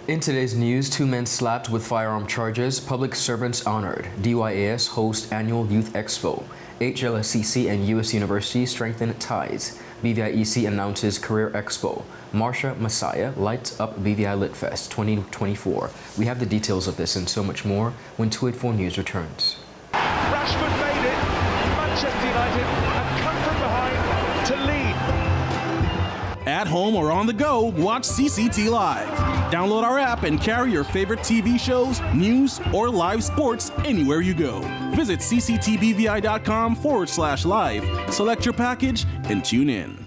In today's news, 2 men slapped with firearm charges, public servants honored, DYAS host annual Youth Expo, HLSCC and U.S. universities strengthen ties, BVIEC announces Career Expo, MARSHA MASSIAH lights up BVI LITFEST 2024. We have the details of this and so much more when 284 News returns. Rashford made it, Manchester United have come from behind to lead. At home or on the go, watch CCT Live. Download our app and carry your favorite TV shows, news, or live sports anywhere you go. Visit cctbvi.com/live, select your package, and tune in.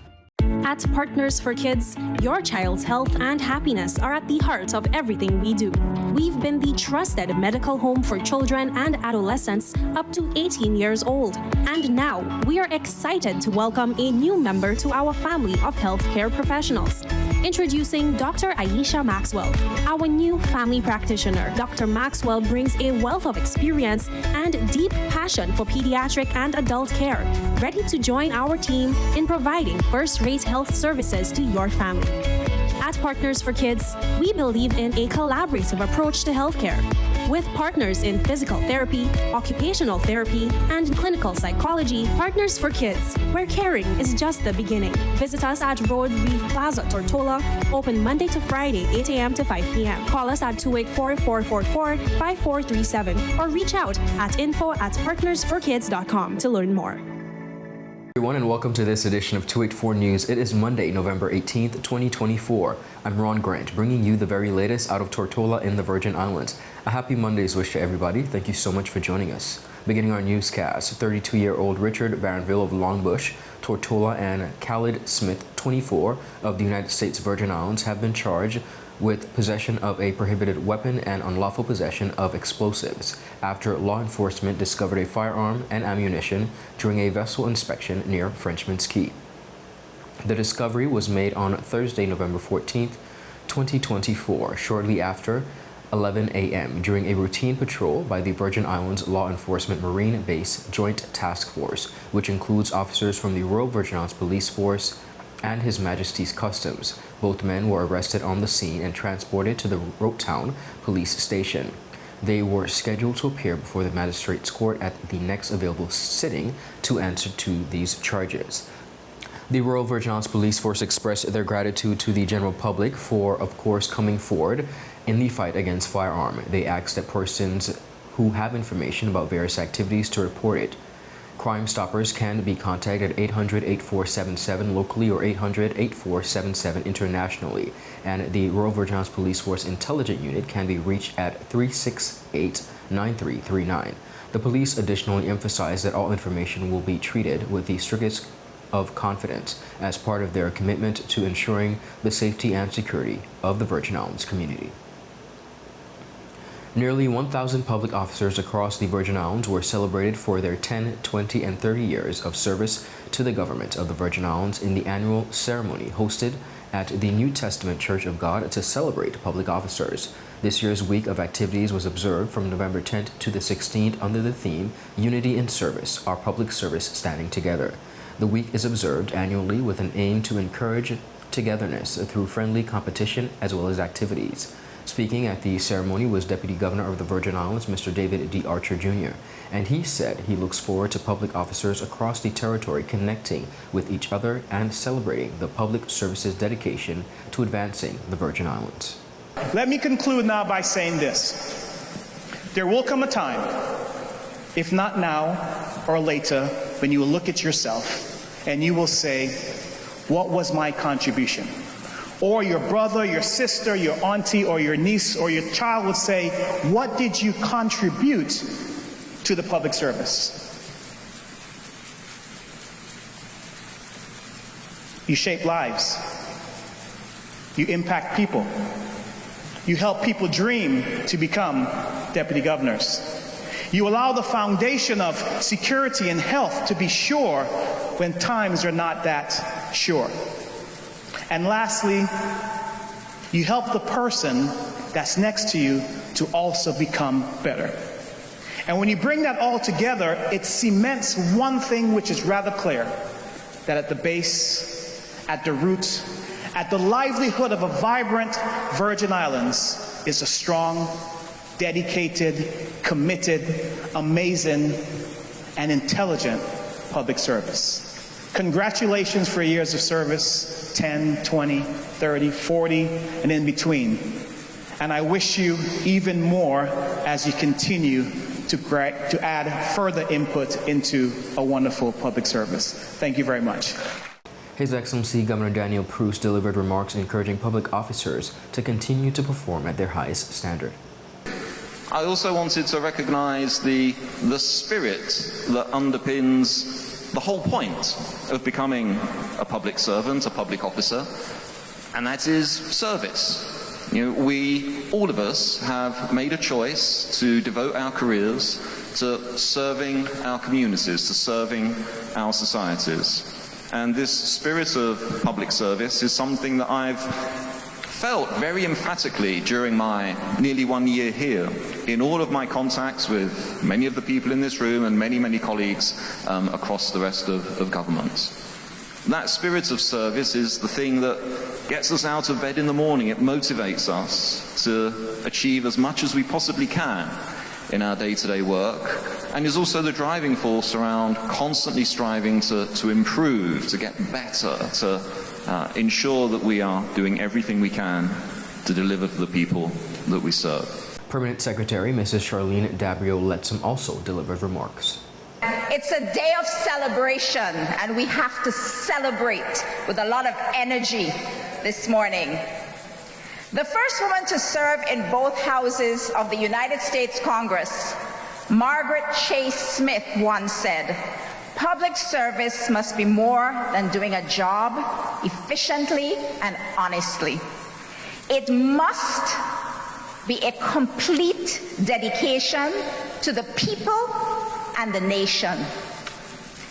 At Partners for Kids, your child's health and happiness are at the heart of everything we do. We've been the trusted medical home for children and adolescents up to 18 years old. And now, we are excited to welcome a new member to our family of healthcare professionals. Introducing Dr. Aisha Maxwell, our new family practitioner. Dr. Maxwell brings a wealth of experience and deep passion for pediatric and adult care, ready to join our team in providing first-rate health services to your family. At Partners for Kids, we believe in a collaborative approach to healthcare, with partners in physical therapy, occupational therapy, and clinical psychology. Partners for Kids, where caring is just the beginning. Visit us at Road Reef Plaza, Tortola, open Monday to Friday, 8 a.m. to 5 p.m. Call us at 284-444-5437 or reach out at info@partnersforkids.com to learn more. Everyone, and welcome to this edition of 284 News. It is Monday, November 18th, 2024. I'm Ron Grant, bringing you the very latest out of Tortola in the Virgin Islands. A happy Monday's wish to everybody. Thank you so much for joining us. Beginning our newscast, 32-year-old Richard Barronville of Longbush, Tortola, and Khalid Smith, 24, of the United States Virgin Islands have been charged with possession of a prohibited weapon and unlawful possession of explosives after law enforcement discovered a firearm and ammunition during a vessel inspection near Frenchman's Key. The discovery was made on Thursday, November 14th, 2024, shortly after 11 a.m. during a routine patrol by the Virgin Islands Law Enforcement Marine Base Joint Task Force, which includes officers from the Royal Virgin Islands Police Force and His Majesty's Customs. Both men were arrested on the scene and transported to the Rotown Police Station. They were scheduled to appear before the Magistrates Court at the next available sitting to answer to these charges. The Royal Virgin Islands Police Force expressed their gratitude to the general public for, of course, coming forward in the fight against firearm. They asked that persons who have information about various activities to report it. Crime Stoppers can be contacted at 800-8477 locally or 800-8477 internationally, and the Royal Virgin Islands Police Force Intelligence Unit can be reached at 368-9339. The police additionally emphasized that all information will be treated with the strictest of confidence as part of their commitment to ensuring the safety and security of the Virgin Islands community. Nearly 1,000 public officers across the Virgin Islands were celebrated for their 10, 20, and 30 years of service to the government of the Virgin Islands in the annual ceremony hosted at the New Testament Church of God to celebrate public officers. This year's week of activities was observed from November 10th to the 16th under the theme, Unity in Service, Our Public Service Standing Together. The week is observed annually with an aim to encourage togetherness through friendly competition as well as activities. Speaking at the ceremony was Deputy Governor of the Virgin Islands, Mr. David D. Archer Jr., and he said he looks forward to public officers across the territory connecting with each other and celebrating the public service's dedication to advancing the Virgin Islands. Let me conclude now by saying this. There will come a time, if not now or later, when you will look at yourself and you will say, what was my contribution? Or your brother, your sister, your auntie, or your niece, or your child would say, what did you contribute to the public service? You shape lives. You impact people. You help people dream to become deputy governors. You allow the foundation of security and health to be sure when times are not that sure. And lastly, you help the person that's next to you to also become better. And when you bring that all together, it cements one thing which is rather clear, that at the base, at the root, At the livelihood of a vibrant Virgin Islands is a strong, dedicated, committed, amazing, and intelligent public service. Congratulations for years of service, 10, 20, 30, 40, and in between. And I wish you even more as you continue to add further input into a wonderful public service. Thank you very much. His Excellency Governor Daniel Prus delivered remarks encouraging public officers to continue to perform at their highest standard. I also wanted to recognize the spirit that underpins the whole point of becoming a public servant, a public officer, and that is service. We, all of us, have made a choice to devote our careers to serving our communities, to serving our societies. And this spirit of public service is something that I've felt very emphatically during my nearly 1 year here, in all of my contacts with many of the people in this room and many, many colleagues across the rest of government. That spirit of service is the thing that gets us out of bed in the morning. It motivates us to achieve as much as we possibly can in our day-to-day work, and is also the driving force around constantly striving to improve, to get better, to ensure that we are doing everything we can to deliver for the people that we serve. Permanent Secretary Mrs. Charlene Dabrio-Letsom also delivered remarks. It's a day of celebration, and we have to celebrate with a lot of energy this morning. The first woman to serve in both houses of the United States Congress, Margaret Chase Smith, once said, "Public service must be more than doing a job efficiently and honestly. It must be a complete dedication to the people and the nation."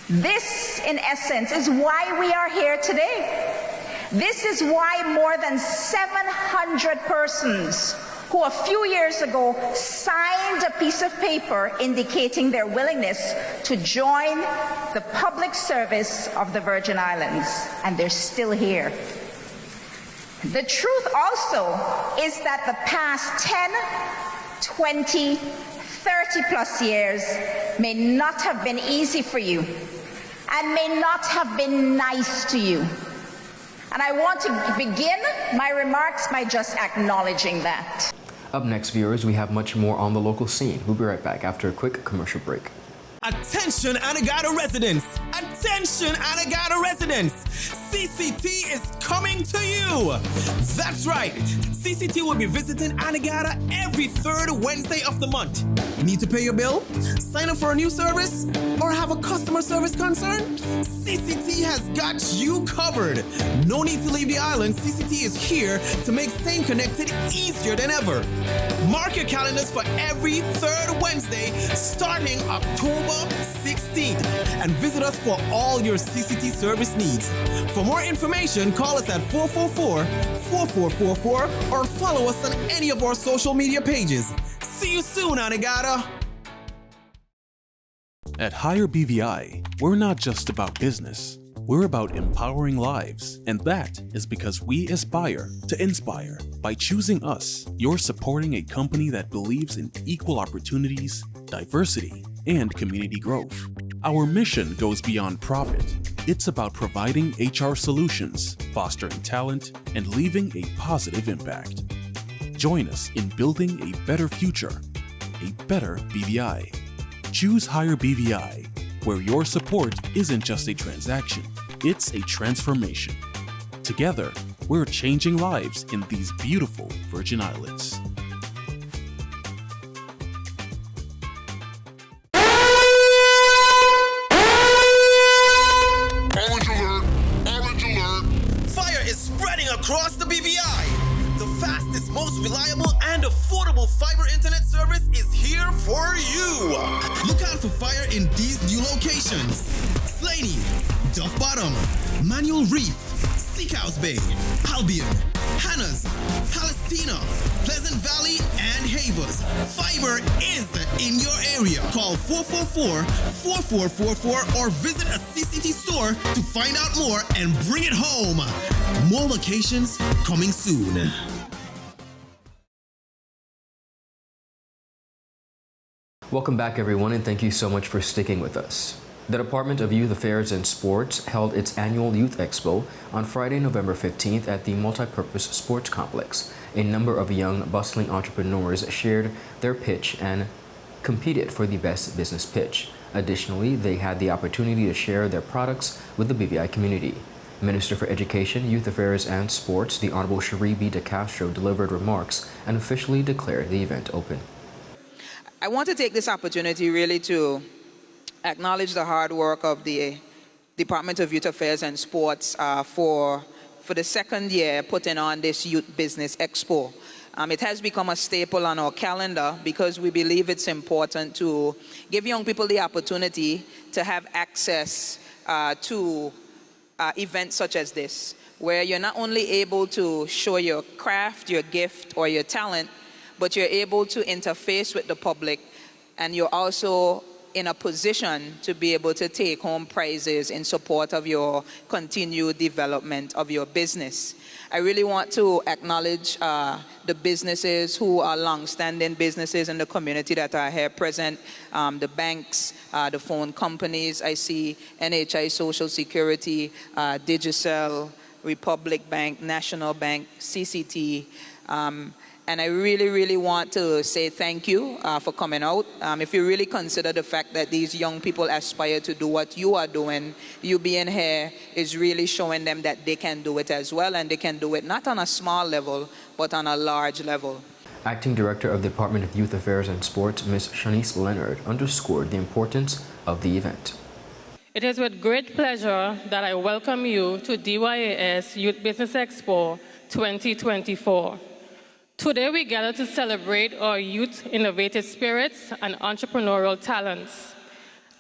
This, in essence, is why we are here today. This is why more than 700 persons who a few years ago signed a piece of paper indicating their willingness to join the public service of the Virgin Islands, and they're still here. The truth also is that the past 10, 20, 30 plus years may not have been easy for you and may not have been nice to you. And I want to begin my remarks by just acknowledging that. Up next, viewers, we have much more on the local scene. We'll be right back after a quick commercial break. Attention Anegada residents! Attention Anegada residents! CCT is coming to you! That's right! CCT will be visiting Anegada every third Wednesday of the month. Need to pay your bill? Sign up for a new service? Or have a customer service concern? CCT has got you covered! No need to leave the island. CCT is here to make staying connected easier than ever. Mark your calendars for every third Wednesday starting October 16th and visit us for all your CCT service needs. For more information, call us at 444-4444 or follow us on any of our social media pages. See you soon, Anegada! At Higher BVI, we're not just about business. We're about empowering lives, and that is because we aspire to inspire. By choosing us, you're supporting a company that believes in equal opportunities, diversity, and community growth. Our mission goes beyond profit. It's about providing HR solutions, fostering talent, and leaving a positive impact. Join us in building a better future, a better BVI. Choose Higher BVI, where your support isn't just a transaction, it's a transformation. Together, we're changing lives in these beautiful Virgin Islands. Orange alert! Fire is spreading across the BVI. The fastest, most reliable, and affordable fiber internet service is here for you. Look out for fire in these new locations: Slaney, Duff Bottom, Manual Reef, Seacows Bay, Albion, Hannah's, Palestina, Pleasant Valley, and Havers. Fiber is in your area. Call 444-4444 or visit a CCT store to find out more and bring it home. More locations coming soon. Welcome back, everyone, and thank you so much for sticking with us. The Department of Youth Affairs and Sports held its annual Youth Expo on Friday, November 15th at the Multipurpose Sports Complex. A number of young, bustling entrepreneurs shared their pitch and competed for the best business pitch. Additionally, they had the opportunity to share their products with the BVI community. Minister for Education, Youth Affairs and Sports, the Honorable Cherie B. De Castro, delivered remarks and officially declared the event open. I want to take this opportunity really to acknowledge the hard work of the Department of Youth Affairs and Sports for the second year putting on this Youth Business Expo. It has become a staple on our calendar because we believe it's important to give young people the opportunity to have access to events such as this, where you're not only able to show your craft, your gift, or your talent, but you're able to interface with the public, and you're also in a position to be able to take home prizes in support of your continued development of your business. I really want to acknowledge the businesses who are long-standing businesses in the community that are here present, the banks, the phone companies. I see NHI Social Security, Digicel, Republic Bank, National Bank, CCT, and I really want to say thank you for coming out. If you really consider the fact that these young people aspire to do what you are doing, you being here is really showing them that they can do it as well, and they can do it not on a small level, but on a large level. Acting Director of the Department of Youth Affairs and Sports, Ms. Shanice Leonard, underscored the importance of the event. It is with great pleasure that I welcome you to DYAS Youth Business Expo 2024. Today we gather to celebrate our youth innovative spirits and entrepreneurial talents.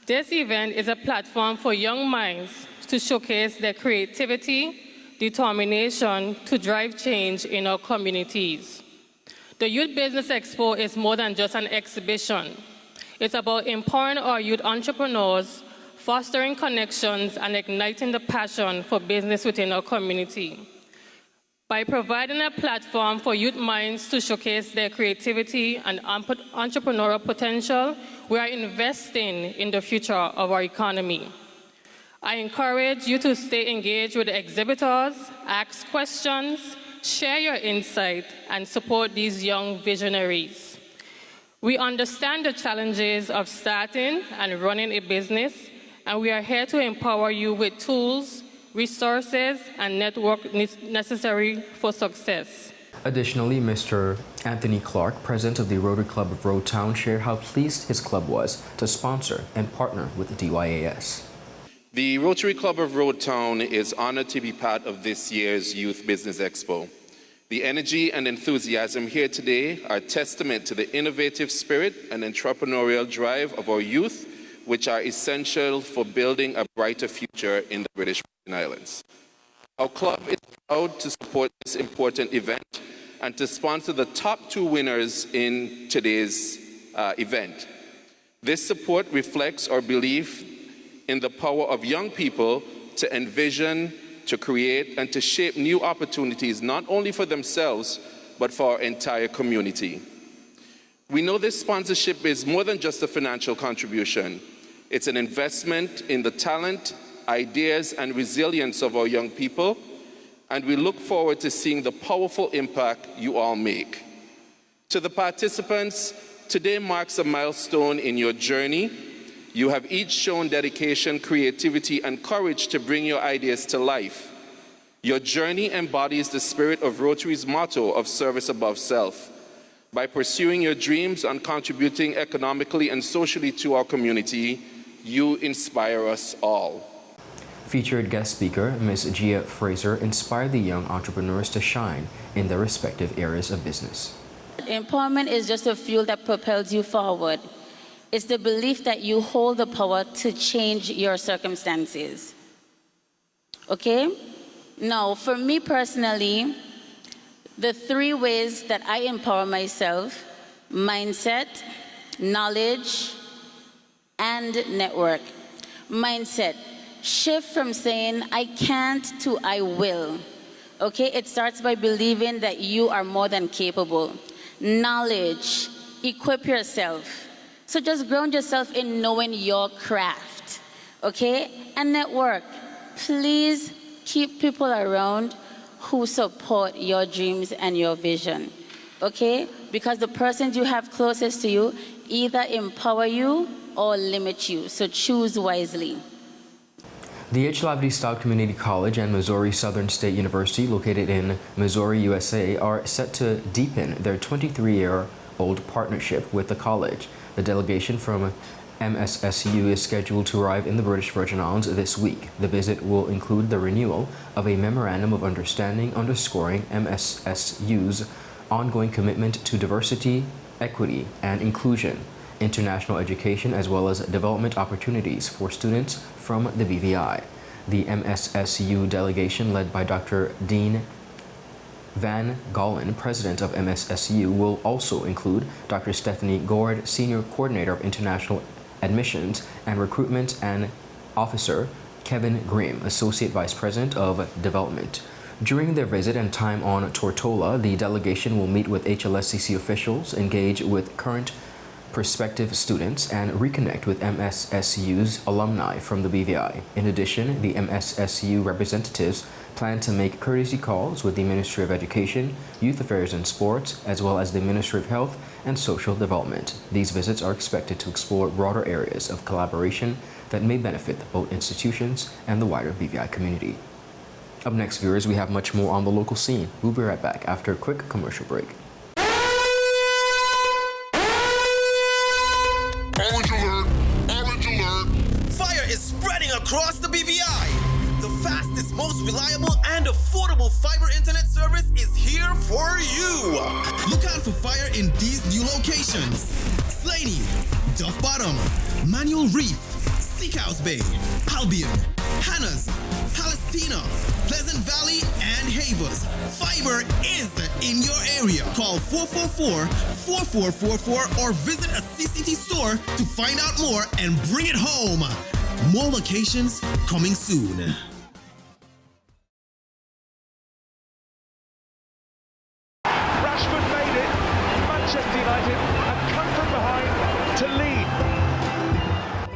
This event is a platform for young minds to showcase their creativity, determination to drive change in our communities. The Youth Business Expo is more than just an exhibition. It's about empowering our youth entrepreneurs, fostering connections, and igniting the passion for business within our community. By providing a platform for youth minds to showcase their creativity and entrepreneurial potential, we are investing in the future of our economy. I encourage you to stay engaged with the exhibitors, ask questions, share your insight, and support these young visionaries. We understand the challenges of starting and running a business, and we are here to empower you with tools, resources, and network necessary for success. Additionally, Mr. Anthony Clark, president of the Rotary Club of Road Town, shared how pleased his club was to sponsor and partner with the DYAS. The Rotary Club of Road Town is honored to be part of this year's Youth Business Expo. The energy and enthusiasm here today are testament to the innovative spirit and entrepreneurial drive of our youth, which are essential for building a brighter future in the British Virgin Islands. Our club is proud to support this important event and to sponsor the top two winners in today's event. This support reflects our belief in the power of young people to envision, to create, and to shape new opportunities, not only for themselves, but for our entire community. We know this sponsorship is more than just a financial contribution. It's an investment in the talent, ideas, and resilience of our young people, and we look forward to seeing the powerful impact you all make. To the participants, today marks a milestone in your journey. You have each shown dedication, creativity, and courage to bring your ideas to life. Your journey embodies the spirit of Rotary's motto of service above self. By pursuing your dreams and contributing economically and socially to our community, you inspire us all. Featured guest speaker, Ms. Gia Fraser, inspired the young entrepreneurs to shine in their respective areas of business. Empowerment is just a fuel that propels you forward. It's the belief that you hold the power to change your circumstances. Okay? Now, for me personally, The 3 ways that I empower myself: mindset, knowledge, and network. Mindset. Shift from saying I can't to I will. Okay, it starts by believing that you are more than capable. Knowledge. Equip yourself. So just ground yourself in knowing your craft. Okay? And network. Please keep people around who support your dreams and your vision. Okay? Because the persons you have closest to you either empower you or limit you. So choose wisely. The HLSCC Stout Community College and Missouri Southern State University, located in Missouri, USA, are set to deepen their 23-year-old partnership with the college. The delegation from MSSU is scheduled to arrive in the British Virgin Islands this week. The visit will include the renewal of a Memorandum of Understanding underscoring MSSU's ongoing commitment to diversity, equity, and inclusion, international education, as well as development opportunities for students from the BVI. The MSSU delegation, led by Dr. Dean Van Gallen, president of MSSU, will also include Dr. Stephanie Gord, senior coordinator of international admissions and recruitment, and Officer Kevin Grimm, associate vice president of development. During their visit and time on Tortola, the delegation will meet with HLSCC officials, engage with current prospective students, and reconnect with MSSU's alumni from the BVI. In addition, the MSSU representatives plan to make courtesy calls with the Ministry of Education, Youth Affairs and Sports, as well as the Ministry of Health and Social Development. These visits are expected to explore broader areas of collaboration that may benefit both institutions and the wider BVI community. Up next, viewers, we have much more on the local scene. We'll be right back after a quick commercial break. Orange alert! Orange alert! Fire is spreading across the BVI. The fastest, most reliable, and affordable fiber internet service is here for you. Look out for fire in these new locations: Slaney, Duff Bottom, Manual Reef, Seacoast Bay, Albion, Hannah's, Palestina, Pleasant Valley, and Havers. Fiber is in your area. Call 444-4444 or visit a CCT store to find out more and bring it home. More locations coming soon. Rashford made it. Manchester United have come from behind to lead.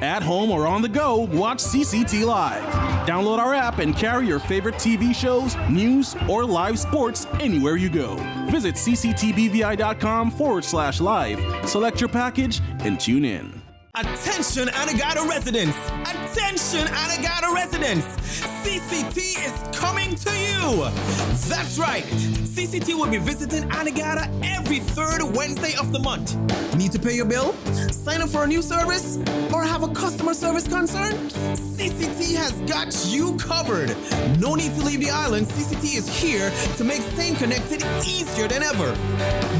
At home or on the go, watch CCT Live. Download our app and carry your favorite TV shows, news, or live sports anywhere you go. Visit cctbvi.com/live, select your package, and tune in. Attention Anegada residents! Attention Anegada residents! CCT is coming to you! That's right! CCT will be visiting Anegada every 3rd Wednesday of the month. Need to pay your bill? Sign up for a new service? Or have a customer service concern? CCT has got you covered! No need to leave the island. CCT is here to make staying connected easier than ever.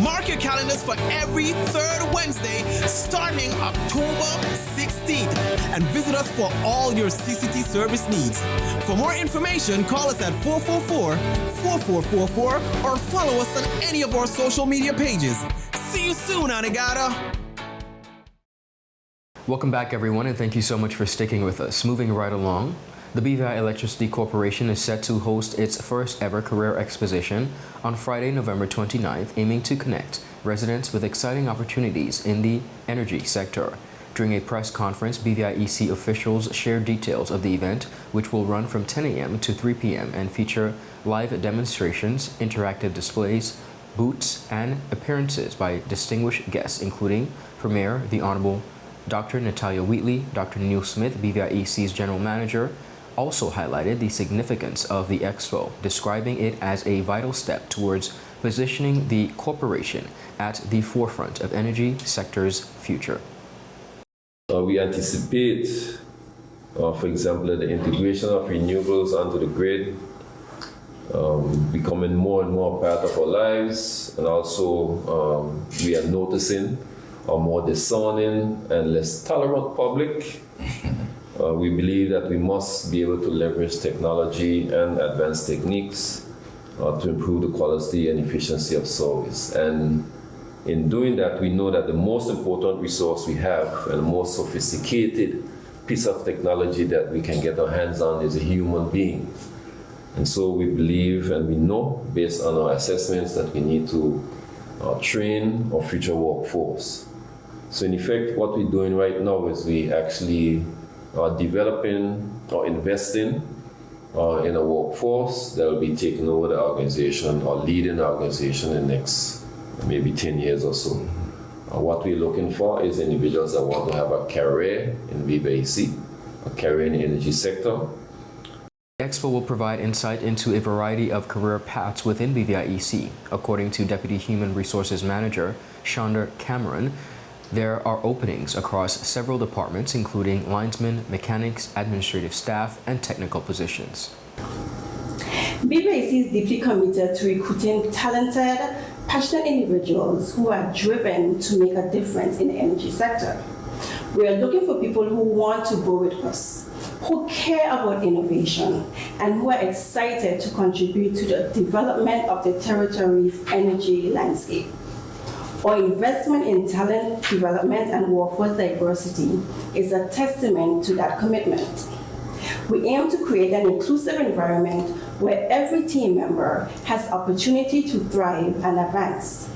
Mark your calendars for every 3rd Wednesday starting October 16th and visit us for all your CCT service needs. For more information, call us at 444-4444 or follow us on any of our social media pages. See you soon, Anegada! Welcome back, everyone, and thank you so much for sticking with us. Moving right along, the BVI Electricity Corporation is set to host its first ever career exposition on Friday, November 29th, aiming to connect residents with exciting opportunities in the energy sector. During a press conference, BVIEC officials shared details of the event, which will run from 10 a.m. to 3 p.m. and feature live demonstrations, interactive displays, booths, and appearances by distinguished guests, including Premier the Honorable Dr. Natalia Wheatley. Dr. Neil Smith, BVIEC's general manager, also highlighted the significance of the expo, describing it as a vital step towards positioning the corporation at the forefront of energy sector's future. We anticipate, for example, the integration of renewables onto the grid becoming more and more part of our lives, and also we are noticing a more discerning and less tolerant public. We believe that we must be able to leverage technology and advanced techniques to improve the quality and efficiency of service. And in doing that, we know that the most important resource we have and the most sophisticated piece of technology that we can get our hands on is a human being. And so we believe and we know, based on our assessments, that we need to train our future workforce. So in effect, what we're doing right now is we actually are developing or investing in a workforce that will be taking over the organization or leading the organization in the next maybe 10 years or so. What we're looking for is individuals that want to have a career in BVIEC, a career in the energy sector. The Expo will provide insight into a variety of career paths within BVIEC. According to Deputy Human Resources Manager Shonda Cameron, there are openings across several departments, including linesmen, mechanics, administrative staff, and technical positions. BVIEC is deeply committed to recruiting talented, passionate individuals who are driven to make a difference in the energy sector. We are looking for people who want to grow with us, who care about innovation, and who are excited to contribute to the development of the territory's energy landscape. Our investment in talent development and workforce diversity is a testament to that commitment. We aim to create an inclusive environment where every team member has opportunity to thrive and advance.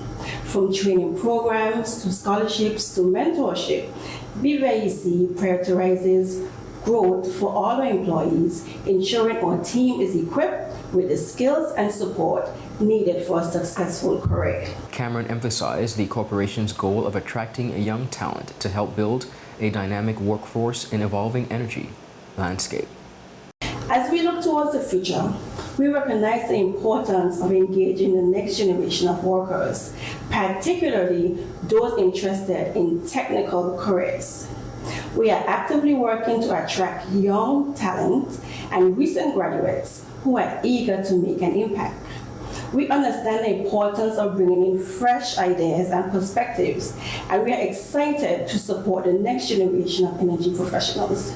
From training programs to scholarships to mentorship, BVIEC prioritizes growth for all our employees, ensuring our team is equipped with the skills and support needed for a successful career. Cameron emphasized the corporation's goal of attracting a young talent to help build a dynamic workforce in evolving energy landscape. As we look towards the future, we recognize the importance of engaging the next generation of workers, particularly those interested in technical careers. We are actively working to attract young talent and recent graduates who are eager to make an impact. We understand the importance of bringing in fresh ideas and perspectives, and we are excited to support the next generation of energy professionals.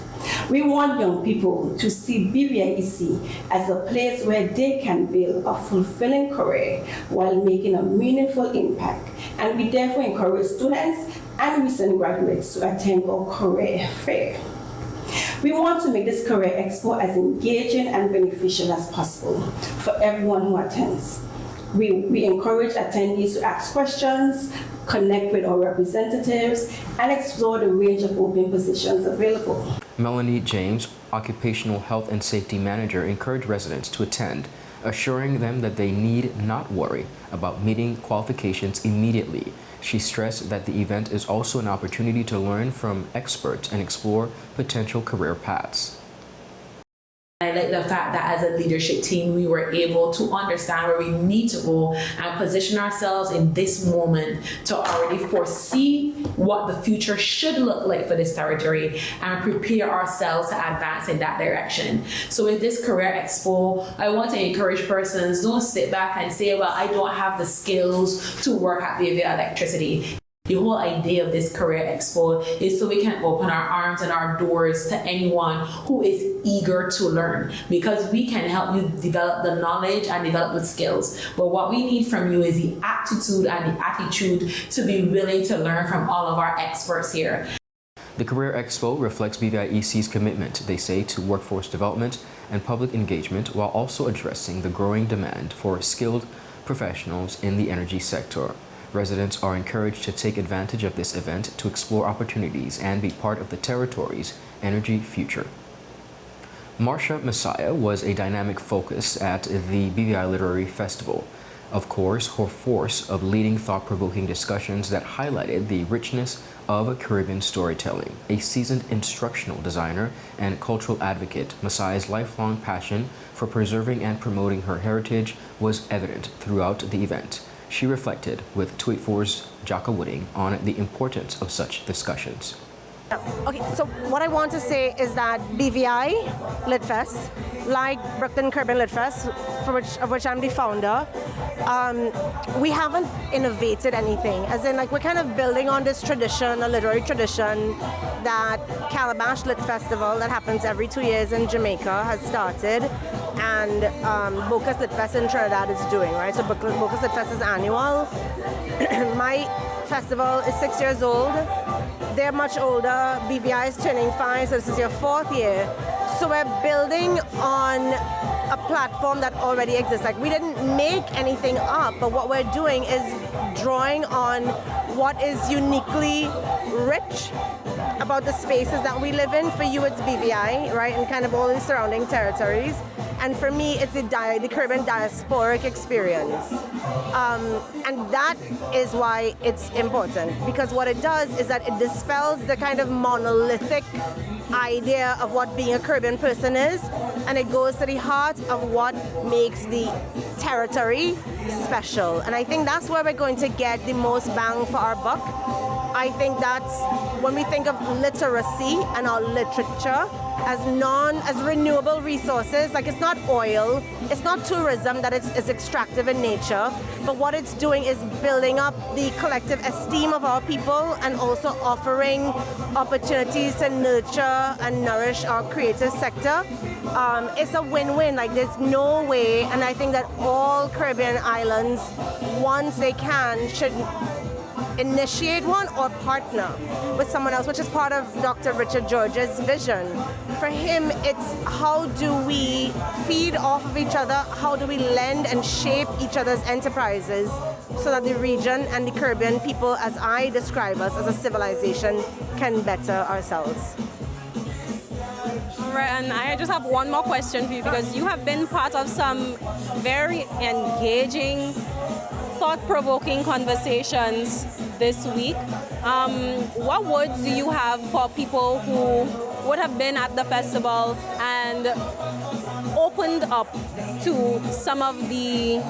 We want young people to see BVIEC as a place where they can build a fulfilling career while making a meaningful impact, and we therefore encourage students and recent graduates to attend our career fair. We want to make this Career Expo as engaging and beneficial as possible for everyone who attends. We encourage attendees to ask questions, connect with our representatives, and explore the range of open positions available. Melanie James, Occupational Health and Safety Manager, encouraged residents to attend, assuring them that they need not worry about meeting qualifications immediately. She stressed that the event is also an opportunity to learn from experts and explore potential career paths. I like the fact that as a leadership team, we were able to understand where we need to go and position ourselves in this moment to already foresee what the future should look like for this territory and prepare ourselves to advance in that direction. So with this Career Expo, I want to encourage persons, don't sit back and say, well, I don't have the skills to work at BVIEC Electricity. The whole idea of this Career Expo is so we can open our arms and our doors to anyone who is eager to learn, because we can help you develop the knowledge and develop the skills. But what we need from you is the aptitude and the attitude to be willing to learn from all of our experts here. The Career Expo reflects BVIEC's commitment, they say, to workforce development and public engagement, while also addressing the growing demand for skilled professionals in the energy sector. Residents are encouraged to take advantage of this event to explore opportunities and be part of the territory's energy future. MARSHA MASSIAH was a dynamic focus at the BVI Literary Festival. Of course, her force of leading thought-provoking discussions that highlighted the richness of Caribbean storytelling. A seasoned instructional designer and cultural advocate, MASSIAH's lifelong passion for preserving and promoting her heritage was evident throughout the event. She reflected with 284's Jaka Wooding on the importance of such discussions. Okay, so what I want to say is that BVI LITFEST like Brooklyn Caribbean LitFest, of which I'm the founder, we haven't innovated anything. As in, like, we're kind of building on this tradition, a literary tradition that Calabash Lit Festival that happens every 2 years in Jamaica has started, and Bocas Lit Fest in Trinidad is doing, right? So Bocas Lit Fest is annual. My festival is 6 years old. They're much older. BVI is turning 5, so this is your 4th year. So we're building on a platform that already exists. Like, we didn't make anything up, but what we're doing is drawing on what is uniquely rich about the spaces that we live in. For you, it's BVI, right, and kind of all the surrounding territories. And for me, it's the Caribbean diasporic experience. And that is why it's important, because what it does is that it dispels the kind of monolithic idea of what being a Caribbean person is, and it goes to the heart of what makes the territory special. And I think that's where we're going to get the most bang for our buck. I think that's when we think of literacy and our literature as renewable resources. Like, it's not oil, it's not tourism that is extractive in nature, but what it's doing is building up the collective esteem of our people and also offering opportunities to nurture and nourish our creative sector. It's a win-win. Like, there's no way, and I think that all Caribbean islands, once they can, should initiate one or partner with someone else, which is part of Dr. Richard George's vision. For him, it's how do we feed off of each other, how do we lend and shape each other's enterprises so that the region and the Caribbean people, as I describe us as a civilization, can better ourselves. Right, and I just have one more question for you, because you have been part of some very engaging, thought-provoking conversations this week. What words do you have for people who would have been at the festival and opened up to some of the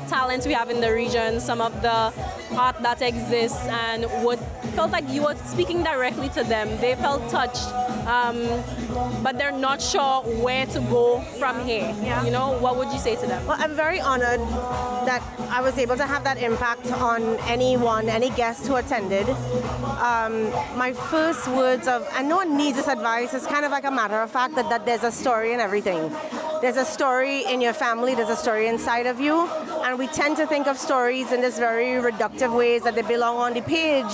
talents we have in the region, some of the art that exists, and felt like you were speaking directly to them? They felt touched, but they're not sure where to go from here. You know, what would you say to them? Well, I'm very honored that I was able to have that impact on any guest who attended. My first words of, and no one needs this advice, it's kind of like a matter of fact that there's a story in everything. There's a story in your family, there's a story inside of you, and we tend to think of stories in this very reductive ways that they belong on the page.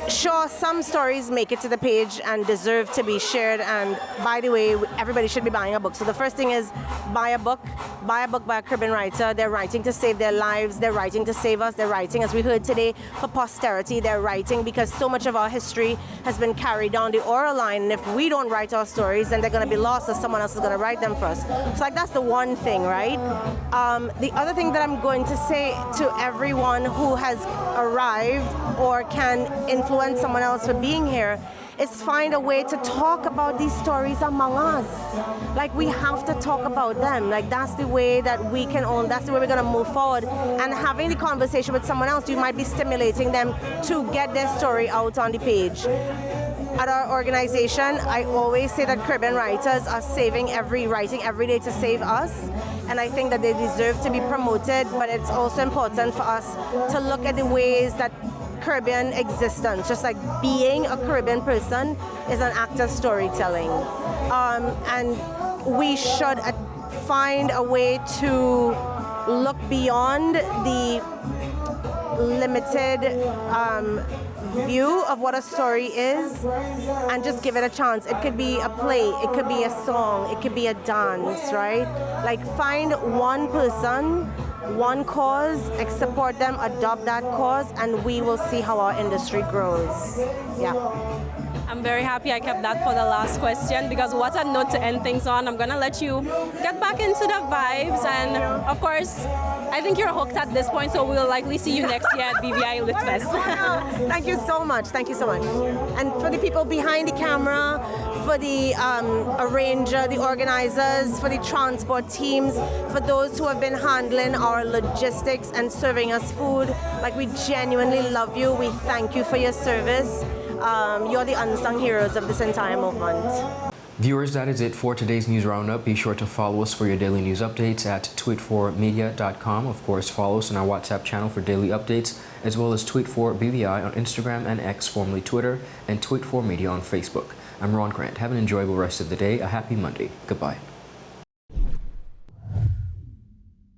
Sure, some stories make it to the page and deserve to be shared, and by the way, everybody should be buying a book. So the first thing is buy a book by a Caribbean writer. They're writing to save their lives, they're writing to save us, they're writing, as we heard today, for posterity. They're writing because so much of our history has been carried down the oral line, and if we don't write our stories, then they're going to be lost, or someone else is going to write them for us. So like, that's the one thing, right? The other thing that I'm going to say to everyone who has arrived or can influence someone else for being here is find a way to talk about these stories among us. Like, we have to talk about them. Like, that's the way that we can that's the way we're going to move forward. And having the conversation with someone else, you might be stimulating them to get their story out on the page. At our organization, I always say that Caribbean writers are writing every day to save us, and I think that they deserve to be promoted, but it's also important for us to look at the ways that Caribbean existence, just like being a Caribbean person, is an act of storytelling. And we should find a way to look beyond the limited view of what a story is and just give it a chance. It could be a play, it could be a song, it could be a dance, right? Like, find one person, one cause, support them, adopt that cause, and we will see how our industry grows. Yeah. I'm very happy I kept that for the last question, because what a note to end things on. I'm going to let you get back into the vibes, and of course, I think you're hooked at this point, so we'll likely see you next year at BVI LitFest. Thank you so much. Thank you so much. And for the people behind the camera, for the arranger, the organizers, for the transport teams, for those who have been handling our logistics and serving us food, like, we genuinely love you. We thank you for your service. You're the unsung heroes of this entire movement. Viewers, that is it for today's news roundup. Be sure to follow us for your daily news updates at tweet4media.com. Of course, follow us on our WhatsApp channel for daily updates, as well as Tweet4BVI on Instagram and X, formerly Twitter, and Tweet4Media on Facebook. I'm Ron Grant. Have an enjoyable rest of the day. A happy Monday. Goodbye.